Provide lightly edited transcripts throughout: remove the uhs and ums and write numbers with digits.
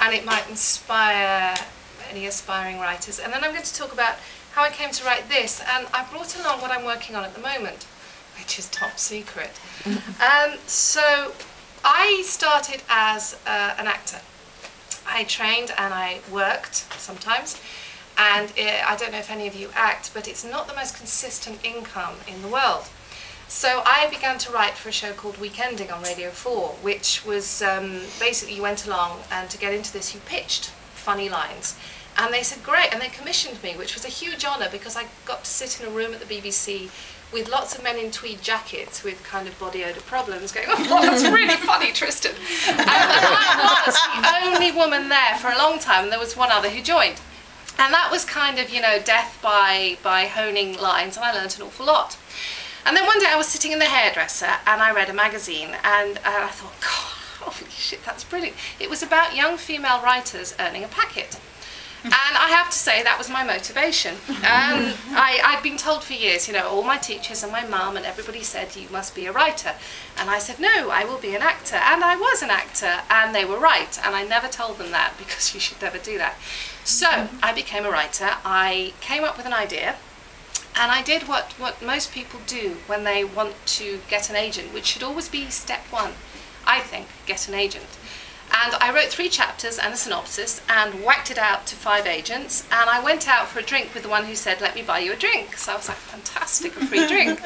and it might inspire any aspiring writers. And then I'm going to talk about how I came to write this, and I brought along what I'm working on at the moment, which is top secret. So I started as an actor. I trained and I worked sometimes, and I don't know if any of you act, but it's not the most consistent income in the world. So I began to write for a show called Weekending on Radio 4, which was basically you went along, and to get into this you pitched funny lines. And they said great, and they commissioned me, which was a huge honour because I got to sit in a room at the BBC with lots of men in tweed jackets with kind of body odour problems going, oh, that's really funny, Tristan. And I was the only woman there for a long time, and there was one other who joined. And that was kind of, you know, death by honing lines, and I learnt an awful lot. And then one day I was sitting in the hairdresser and I read a magazine, and I thought, God, holy shit, that's brilliant. It was about young female writers earning a packet. And I have to say that was my motivation. I'd been told for years, you know, all my teachers and my mum and everybody said, you must be a writer. And I said, no, I will be an actor. And I was an actor, and they were right. And I never told them that, because you should never do that. So I became a writer. I came up with an idea, and I did what most people do when they want to get an agent, which should always be step one, I think, get an agent. And I wrote 3 chapters and a synopsis and whacked it out to 5 agents, and I went out for a drink with the one who said, let me buy you a drink. So I was like, fantastic, a free drink,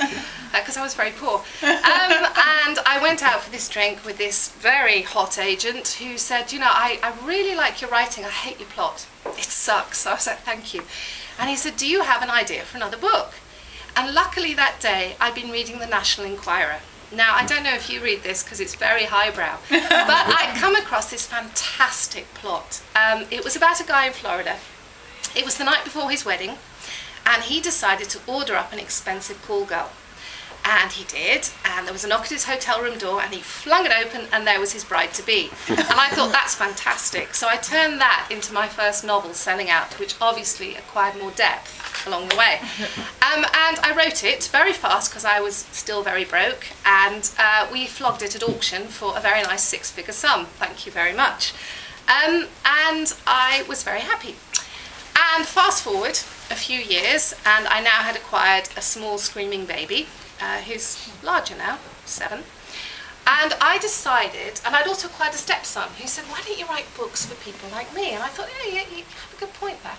because I was very poor. And I went out for this drink with this very hot agent who said, you know, I really like your writing, I hate your plot, it sucks. So I was like, thank you. And he said, do you have an idea for another book? And luckily that day I'd been reading the National Enquirer. Now, I don't know if you read this because it's very highbrow, but I'd come across this fantastic plot. It was about a guy in Florida. It was the night before his wedding, and he decided to order up an expensive call girl. And he did, and there was a knock at his hotel room door, and he flung it open, and there was his bride-to-be. And I thought, that's fantastic. So I turned that into my first novel, Selling Out, which obviously acquired more depth along the way. And I wrote it very fast because I was still very broke, and we flogged it at auction for a very nice 6-figure sum. Thank you very much. And I was very happy. And fast forward a few years, and I now had acquired a small screaming baby, who's larger now, 7. And I decided, and I'd also acquired a stepson who said, why don't you write books for people like me? And I thought, yeah, you have a good point there.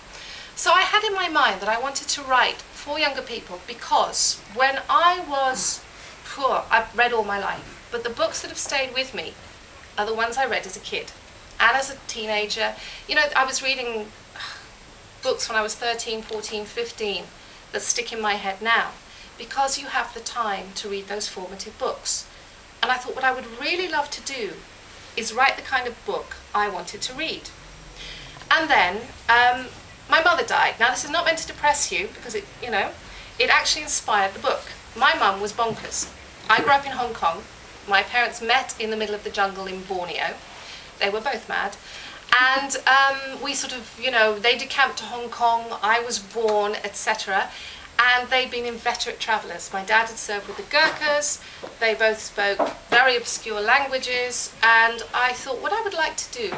So I had in my mind that I wanted to write for younger people, because when I was poor, I've read all my life, but the books that have stayed with me are the ones I read as a kid and as a teenager. You know, I was reading books when I was 13, 14, 15 that stick in my head now, because you have the time to read those formative books. And I thought what I would really love to do is write the kind of book I wanted to read. And then my mother died. Now, this is not meant to depress you, because it, you know, it actually inspired the book. My mum was bonkers. I grew up in Hong Kong. My parents met in the middle of the jungle in Borneo. They were both mad. And we sort of, you know, they decamped to Hong Kong, I was born, etc. And they'd been inveterate travellers. My dad had served with the Gurkhas. They both spoke very obscure languages. And I thought what I would like to do,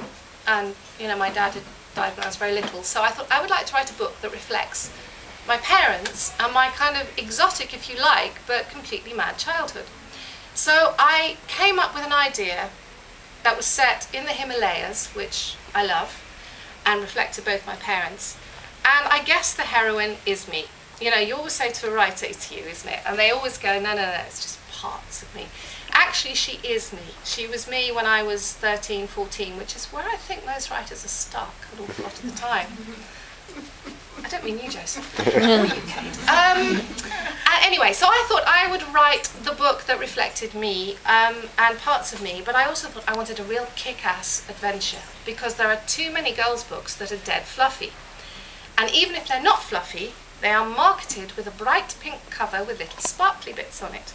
and, you know, my dad had died when I was very little, so I thought I would like to write a book that reflects my parents and my kind of exotic, if you like, but completely mad childhood. So I came up with an idea that was set in the Himalayas, which I love, and reflected both my parents. And I guess the heroine is me. You know, you always say to a writer, it's you, isn't it? And they always go, no, no, no, it's just parts of me. Actually, she is me. She was me when I was 13, 14, which is where I think most writers are stuck an awful lot of the time. I don't mean you, Joseph. Or you, Kate. Anyway, so I thought I would write the book that reflected me and parts of me, but I also thought I wanted a real kick-ass adventure, because there are too many girls' books that are dead fluffy. And even if they're not fluffy, they are marketed with a bright pink cover with little sparkly bits on it.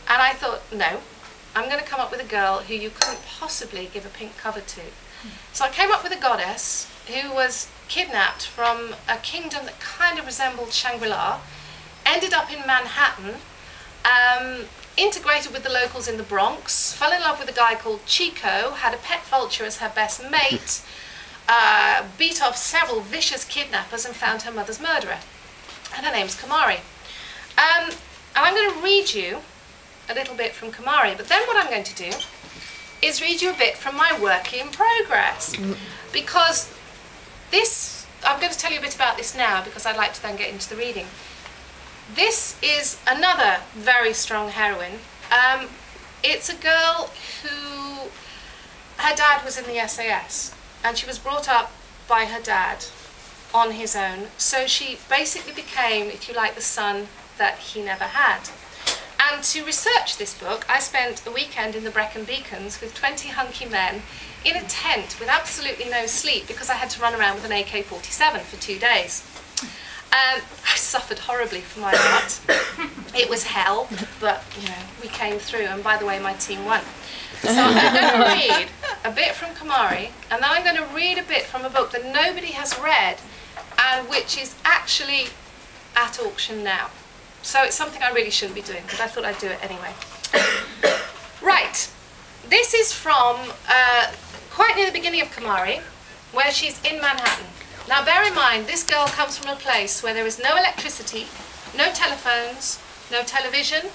And I thought, no, I'm going to come up with a girl who you couldn't possibly give a pink cover to. So I came up with a goddess who was kidnapped from a kingdom that kind of resembled Shangri-La, ended up in Manhattan, integrated with the locals in the Bronx, fell in love with a guy called Chico, had a pet vulture as her best mate, beat off several vicious kidnappers and found her mother's murderer. And her name's Kamari. And I'm going to read you a little bit from Kamari, but then what I'm going to do is read you a bit from my work in progress. Because this, I'm going to tell you a bit about this now because I'd like to then get into the reading. This is another very strong heroine. It's a girl who, her dad was in the SAS and she was brought up by her dad on his own. So she basically became, if you like, the son that he never had. And to research this book, I spent a weekend in the Brecon Beacons with 20 hunky men in a tent with absolutely no sleep because I had to run around with an AK-47 for 2 days. I suffered horribly for my art. It was hell, but you know, we came through, and by the way, my team won. So I'm going to read a bit from Kamari, and then I'm going to read a bit from a book that nobody has read, and which is actually at auction now. So it's something I really shouldn't be doing, but I thought I'd do it anyway. Right, this is from quite near the beginning of Kamari, where she's in Manhattan. Now bear in mind, this girl comes from a place where there is no electricity, no telephones, no television,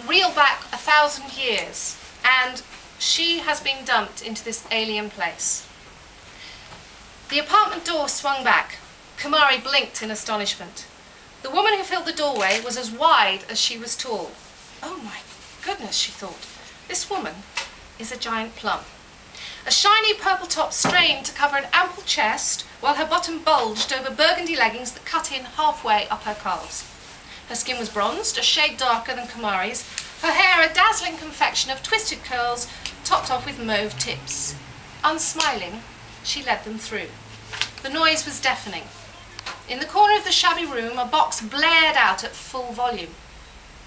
reel back 1,000 years, and she has been dumped into this alien place. The apartment door swung back. Kamari blinked in astonishment. The woman who filled the doorway was as wide as she was tall. Oh my goodness, she thought. This woman is a giant plum. A shiny purple top strained to cover an ample chest, while her bottom bulged over burgundy leggings that cut in halfway up her calves. Her skin was bronzed, a shade darker than Kamari's, her hair a dazzling confection of twisted curls, topped off with mauve tips. Unsmiling, she led them through. The noise was deafening. In the corner of the shabby room, a box blared out at full volume.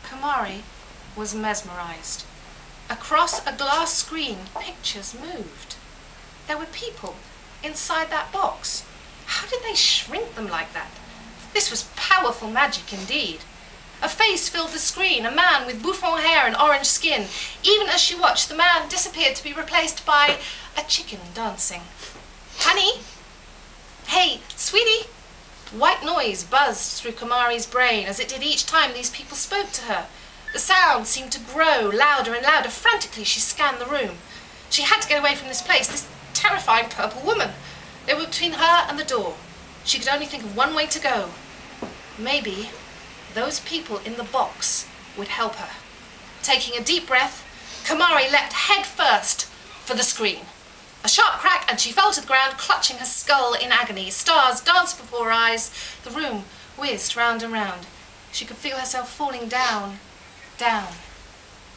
Kamari was mesmerised. Across a glass screen, pictures moved. There were people inside that box. How did they shrink them like that? This was powerful magic indeed. A face filled the screen, a man with bouffant hair and orange skin. Even as she watched, the man disappeared to be replaced by a chicken dancing. Honey? Hey, sweetie? White noise buzzed through Kamari's brain as it did each time these people spoke to her. The sound seemed to grow louder and louder. Frantically, she scanned the room. She had to get away from this place, this terrifying purple woman. They were between her and the door. She could only think of one way to go. Maybe those people in the box would help her. Taking a deep breath, Kamari leapt head first for the screen. A sharp crack and she fell to the ground, clutching her skull in agony. Stars danced before her eyes. The room whizzed round and round. She could feel herself falling down, down,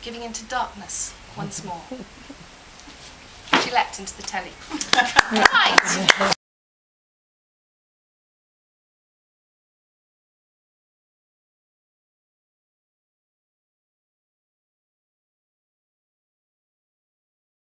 giving into darkness once more. She leapt into the telly. Right.